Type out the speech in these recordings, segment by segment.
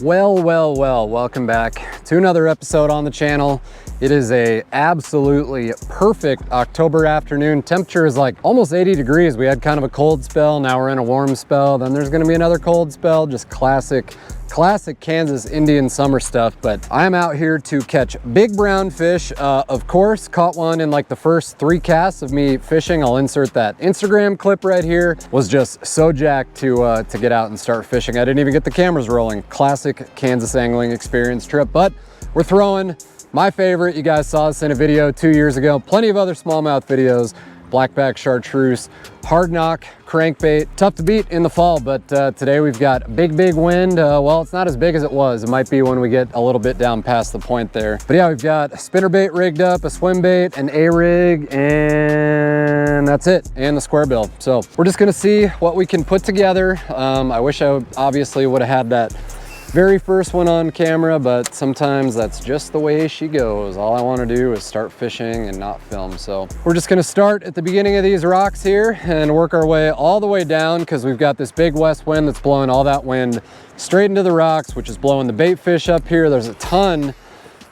Well, welcome back to another episode on the channel. It is a absolutely perfect October afternoon. Temperature is like almost 80 degrees. We had kind of a cold spell, now we're in a warm spell, then there's gonna be another cold spell, just classic Kansas Indian summer stuff. But I'm out here to catch big brown fish. Of course, caught one in like the first 3 casts of me fishing. I'll insert that Instagram clip right here. Was just so jacked to get out and start fishing. I didn't even get the cameras rolling. Classic Kansas angling experience trip, but we're throwing my favorite. You guys saw this in a video 2 years ago. Plenty of other smallmouth videos. Blackback chartreuse, hard knock, crankbait. Tough to beat in the fall, but today we've got big wind. Well, it's not as big as it was. It might be when we get a little bit down past the point there. But yeah, we've got a spinnerbait rigged up, a swim bait, an A-rig, and that's it, and the square bill. So we're just gonna see what we can put together. I wish I obviously would have had that very first one on camera, but sometimes that's just the way she goes. All I want to do is start fishing and not film. So we're just going to start at the beginning of these rocks here and work our way all the way down, because we've got this big west wind that's blowing all that wind straight into the rocks, which is blowing the bait fish up here. There's a ton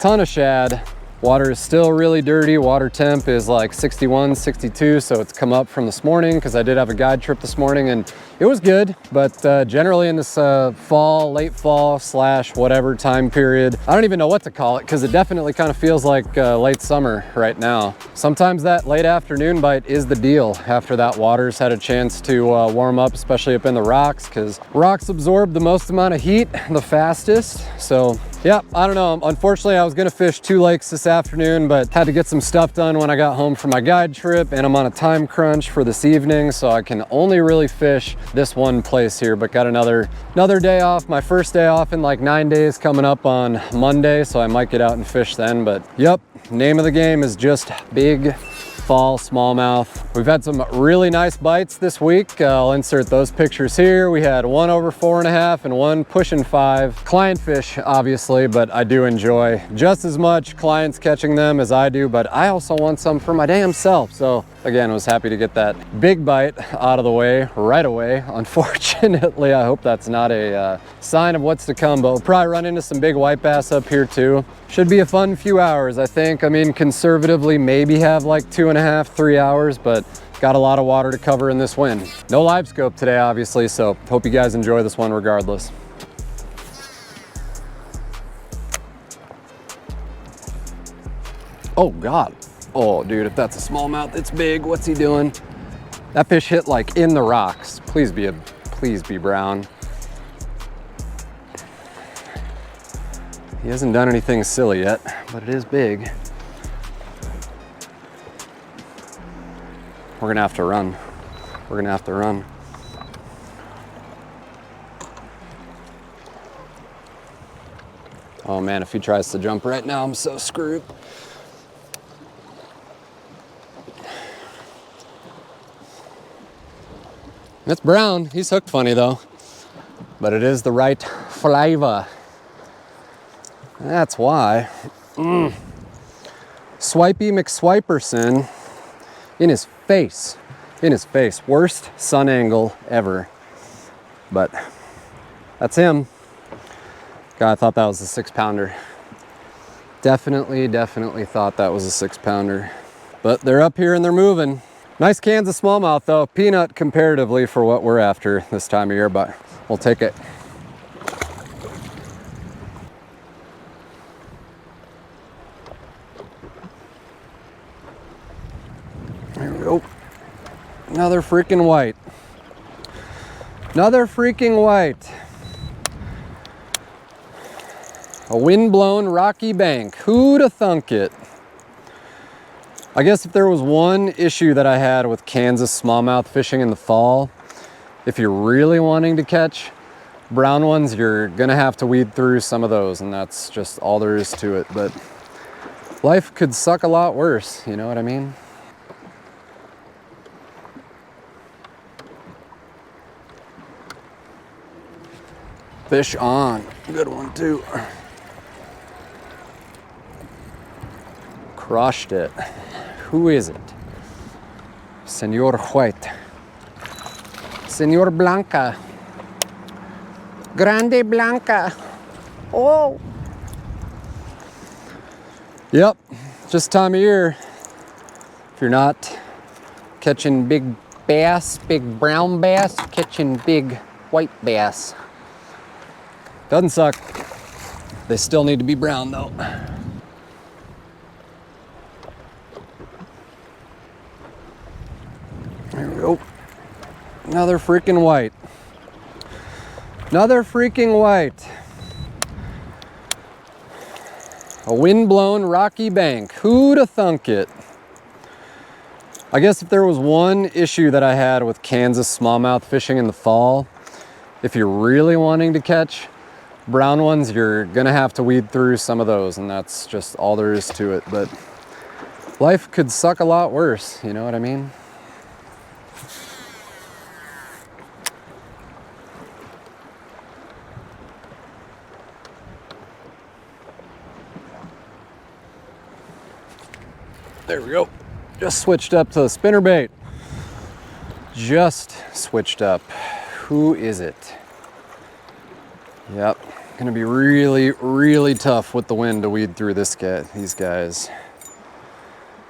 of shad. Water is still really dirty. Water temp is like 61, 62, so it's come up from this morning because I did have a guide trip this morning and it was good. But generally in this fall, late fall / whatever time period, I don't even know what to call it, because it definitely kind of feels like late summer right now. Sometimes that late afternoon bite is the deal after that water's had a chance to warm up, especially up in the rocks, because rocks absorb the most amount of heat the fastest. So yeah, I don't know. Unfortunately, I was gonna fish 2 lakes this afternoon, but had to get some stuff done when I got home from my guide trip, and I'm on a time crunch for this evening, so I can only really fish this one place here. But got another day off, my first day off in like 9 days coming up on Monday, so I might get out and fish then. But yep, name of the game is just big fall smallmouth. We've had some really nice bites this week. I'll insert those pictures here. We had one over 4.5 and one pushing 5. Client fish, obviously, but I do enjoy just as much clients catching them as I do, but I also want some for my damn self. So again, I was happy to get that big bite out of the way right away. Unfortunately, I hope that's not a sign of what's to come, but we'll probably run into some big white bass up here too. Should be a fun few hours, I think. I mean, conservatively, maybe have like 2.5, 3 hours, but got a lot of water to cover in this wind. No live scope today, obviously, so hope you guys enjoy this one regardless. Oh God. Oh dude, if that's a smallmouth, it's big. What's he doing? That fish hit like in the rocks. Please be brown. He hasn't done anything silly yet, but it is big. We're gonna have to run. We're gonna have to run. Oh man, if he tries to jump right now, I'm so screwed. It's brown. He's hooked funny though, but it is the right flavor. That's why. Swipey McSwiperson in his face. Worst sun angle ever. But that's him. God, I thought that was a 6-pounder. Definitely thought that was a 6-pounder. But they're up here and they're moving. Nice Kansas smallmouth though. Peanut comparatively for what we're after this time of year, but we'll take it. There we go. Another freaking white. Another freaking white. A wind-blown rocky bank. Who'd have thunk it? I guess if there was one issue that I had with Kansas smallmouth fishing in the fall, if you're really wanting to catch brown ones, you're gonna have to weed through some of those, and that's just all there is to it. But life could suck a lot worse, you know what I mean? Fish on. Good one too. Crushed it. Who is it? Senor White. Senor Blanca. Grande Blanca. Oh. Yep, just time of year. If you're not catching big bass, big brown bass, catching big white bass. Doesn't suck. They still need to be brown though. There we go. Another freaking white. Another freaking white. A wind-blown rocky bank. Who'da thunk it? I guess if there was one issue that I had with Kansas smallmouth fishing in the fall, if you're really wanting to catch brown ones, you're gonna have to weed through some of those, and that's just all there is to it. But life could suck a lot worse, you know what I mean? There we go. Just switched up to the spinnerbait. Just switched up. Who is it? Yep. Gonna be really, really tough with the wind to weed through these guys.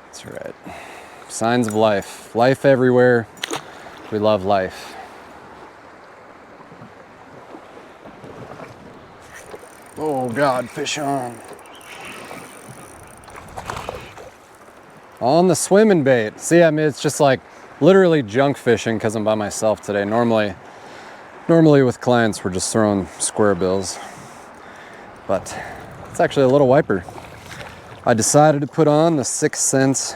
That's right. Signs of life. Life everywhere. We love life. Oh God, fish on. On the swimming bait. See, I mean, it's just like literally junk fishing because I'm by myself today. Normally with clients, we're just throwing square bills. But it's actually a little wiper. I decided to put on the 6 Sense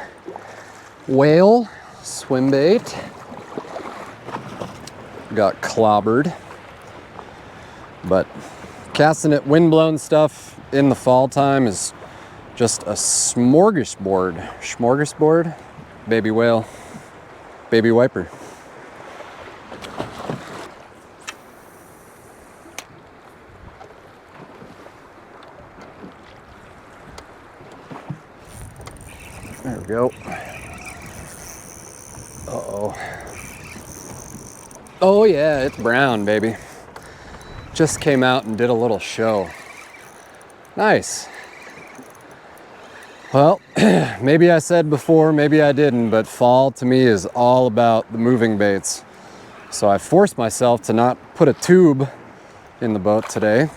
whale swim bait. Got clobbered. But casting it windblown stuff in the fall time is just a smorgasbord. Smorgasbord, baby whale, baby wiper. There we go. Uh-oh. Oh yeah, it's brown, baby. Just came out and did a little show. Nice. Well, maybe I said before, maybe I didn't, but fall to me is all about the moving baits. So I forced myself to not put a tube in the boat today.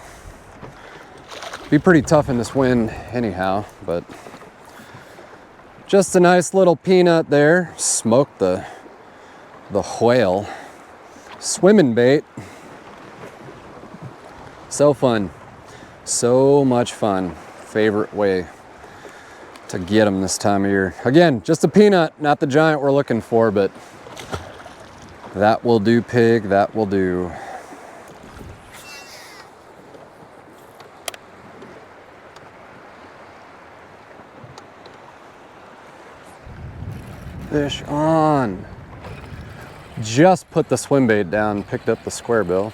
Be pretty tough in this wind anyhow, but just a nice little peanut there. Smoked the whale. Swimming bait. So fun. So much fun. Favorite way to get them this time of year. Again, just a peanut, not the giant we're looking for, but that will do, pig, that will do. Fish on. Just put the swim bait down, picked up the square bill.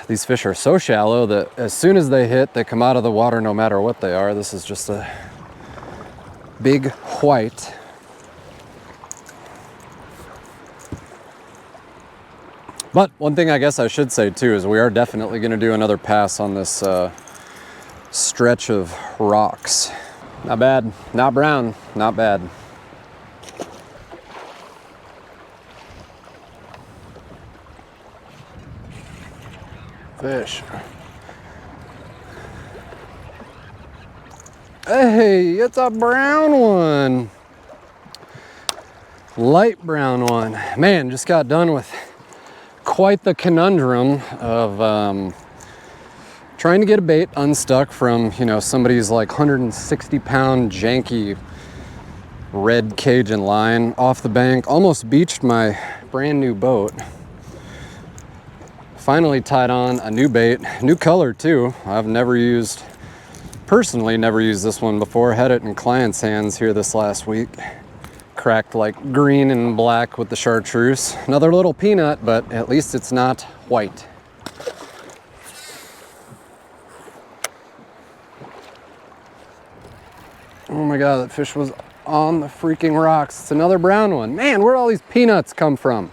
These fish are so shallow that as soon as they hit, they come out of the water no matter what they are. This is just a big white. But one thing I guess I should say too is we are definitely going to do another pass on this stretch of rocks. Not bad, not brown, not bad. Fish. Hey, it's a brown one. Light brown one. Man, just got done with quite the conundrum of trying to get a bait unstuck from, you know, somebody's like 160-pound janky red Cajun line off the bank. Almost beached my brand new boat. Finally tied on a new bait, new color too. I've personally never used this one before. Had it in clients' hands here this last week. Cracked like green and black with the chartreuse. Another little peanut, but at least it's not white. Oh my God, that fish was on the freaking rocks. It's another brown one. Man, where'd all these peanuts come from?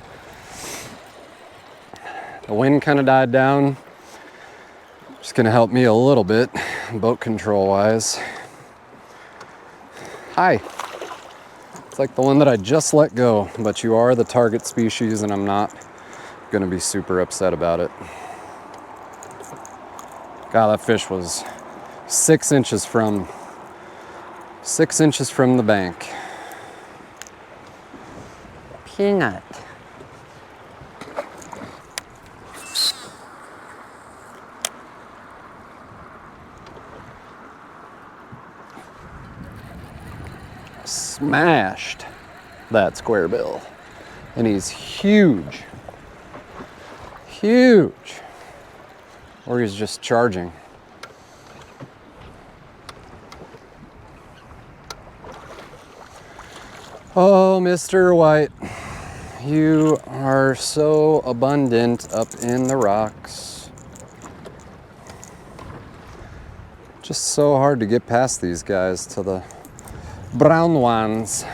The wind kind of died down. Just gonna help me a little bit, boat control wise. Hi. It's like the one that I just let go, but you are the target species and I'm not gonna be super upset about it. God, that fish was 6 inches from the bank. Peanut. Smashed that square bill, and he's huge, huge, or he's just charging. Oh, Mr. White, you are so abundant up in the rocks. Just so hard to get past these guys to the brown ones.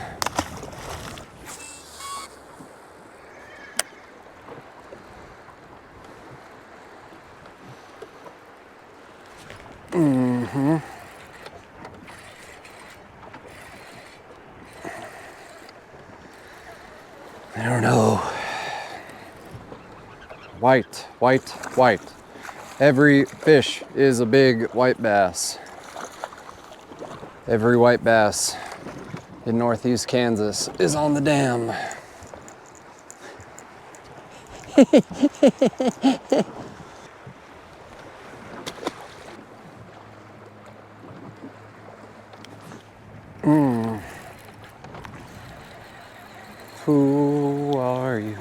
I don't know. White, white, white. Every fish is a big white bass. Every white bass in northeast Kansas is on the dam. Who are you?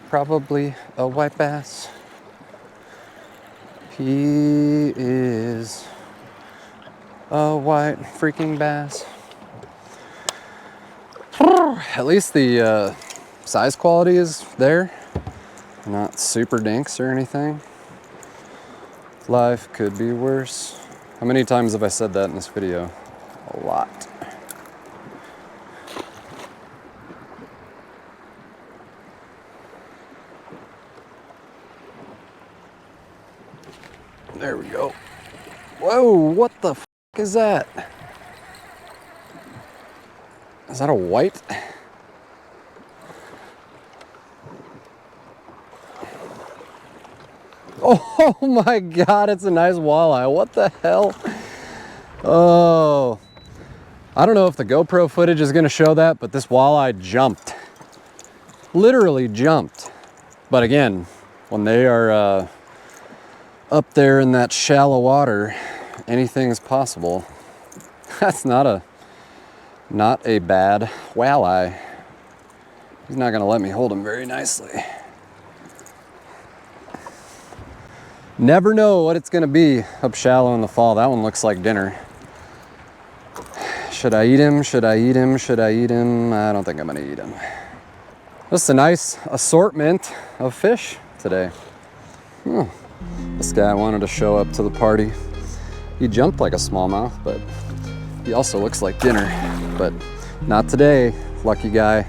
Probably a white bass. He is a white freaking bass. At least the size quality is there. Not super dinks or anything. Life could be worse. How many times have I said that in this video? A lot. There we go. Whoa, what the f is that? Is that a white? Oh my God, it's a nice walleye. What the hell? Oh, I don't know if the GoPro footage is gonna show that, but this walleye jumped. Literally jumped. But again, when they are up there in that shallow water, anything's possible. That's not a bad walleye. He's not gonna let me hold him very nicely. Never know what it's gonna be up shallow in the fall. That one looks like dinner. Should I eat him? Should I eat him? Should I eat him? I don't think I'm gonna eat him. Just a nice assortment of fish today. This guy wanted to show up to the party. He jumped like a smallmouth, but he also looks like dinner. But not today, lucky guy.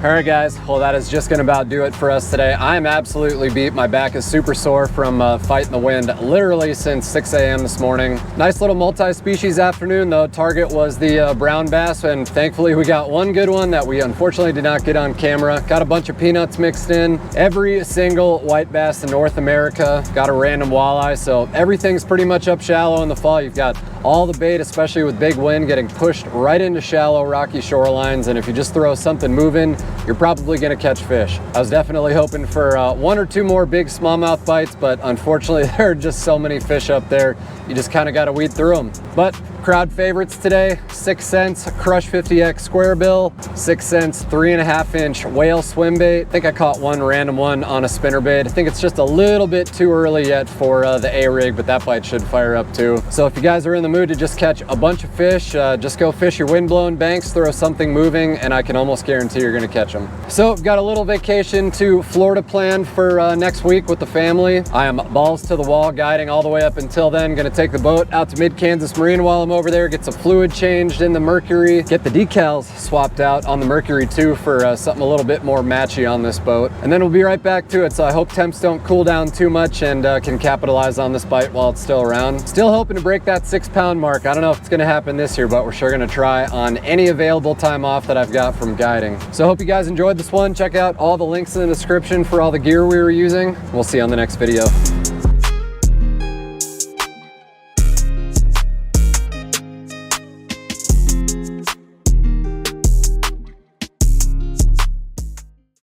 All right guys, well that is just gonna about do it for us today. I'm absolutely beat. My back is super sore from fighting the wind literally since 6 a.m. this morning. Nice little multi-species afternoon though. Target was the brown bass, and thankfully we got one good one that we unfortunately did not get on camera. Got a bunch of peanuts mixed in. Every single white bass in North America got a random walleye, so everything's pretty much up shallow in the fall. You've got all the bait, especially with big wind, getting pushed right into shallow rocky shorelines, and if you just throw something moving, you're probably gonna catch fish. I was definitely hoping for 1 or 2 more big smallmouth bites, but unfortunately there are just so many fish up there, you just kind of got to weed through them. But crowd favorites today, 6 cents Crush 50X square bill, 6 cents 3.5-inch whale swim bait. I think I caught one random one on a spinnerbait. I think it's just a little bit too early yet for the A-rig, but that bite should fire up too. So if you guys are in the mood to just catch a bunch of fish, just go fish your wind-blown banks, throw something moving, and I can almost guarantee you're gonna catch catch them. So I've got a little vacation to Florida planned for next week with the family. I am balls to the wall guiding all the way up until then. Gonna take the boat out to Mid-Kansas Marina while I'm over there, get some fluid changed in the Mercury, get the decals swapped out on the Mercury too for something a little bit more matchy on this boat. And then we'll be right back to it. So I hope temps don't cool down too much and can capitalize on this bite while it's still around. Still hoping to break that 6-pound mark. I don't know if it's gonna happen this year, but we're sure gonna try on any available time off that I've got from guiding. So I hope you guys enjoyed this one. Check out all the links in the description for all the gear we were using. We'll see you on the next video.